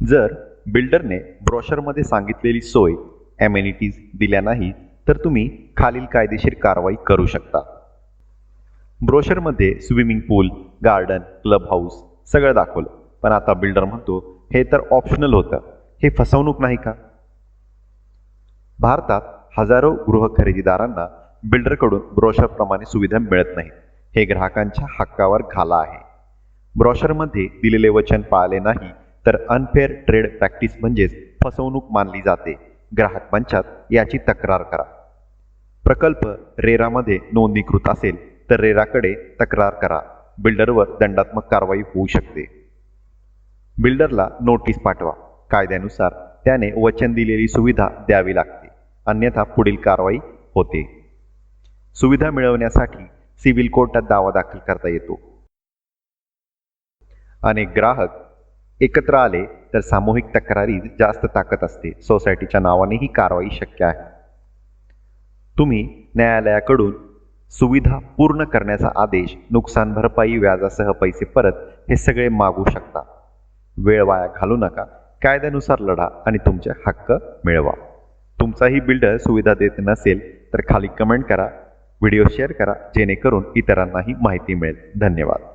जर बिल्डरने ब्रोशरमध्ये सांगितलेली सोय ॲमेनिटीज दिल्या नाही तर तुम्ही खालील कायदेशीर कारवाई करू शकता. ब्रोशरमध्ये स्विमिंग पूल, गार्डन, क्लब हाऊस सगळं दाखवलं, पण आता बिल्डर म्हणतो हे तर ऑप्शनल होतं. हे फसवणूक नाही का? भारतात हजारो गृह खरेदीदारांना बिल्डरकडून ब्रोशरप्रमाणे सुविधा मिळत नाहीत. हे ग्राहकांच्या हक्कावर घाला आहे. ब्रोशरमध्ये दिलेले वचन पाळले नाही तर अनफेअर ट्रेड प्रॅक्टिस म्हणजेच फसवणूक मानली जाते. ग्राहक मंचात याची तक्रार करा. प्रकल्प रेरामध्ये नोंदणीकृत असेल तर रेराकडे तक्रार करा. बिल्डरवर दंडात्मक कारवाई होऊ शकते. बिल्डरला नोटीस पाठवा. कायद्यानुसार त्याने वचन दिलेली सुविधा द्यावी लागते, अन्यथा पुढील कारवाई होते. सुविधा मिळवण्यासाठी सिव्हिल कोर्टात दावा दाखल करता येतो. अनेक ग्राहक एकत्र आले तर सामूहिक तक्रारीत जास्त ताकद असते. सोसायटीच्या नावाने ही कारवाई शक्य आहे. तुम्ही न्यायालयाकडून सुविधा पूर्ण करण्याचा आदेश, नुकसान भरपाई, व्याजासह पैसे परत हे सगळे मागू शकता. वेळ वाया घालू नका. कायद्यानुसार लढा आणि तुमचे हक्क मिळवा. तुमचाही बिल्डर सुविधा देत नसेल तर खाली कमेंट करा, व्हिडिओ शेअर करा, जेणेकरून इतरांनाही माहिती मिळेल. धन्यवाद.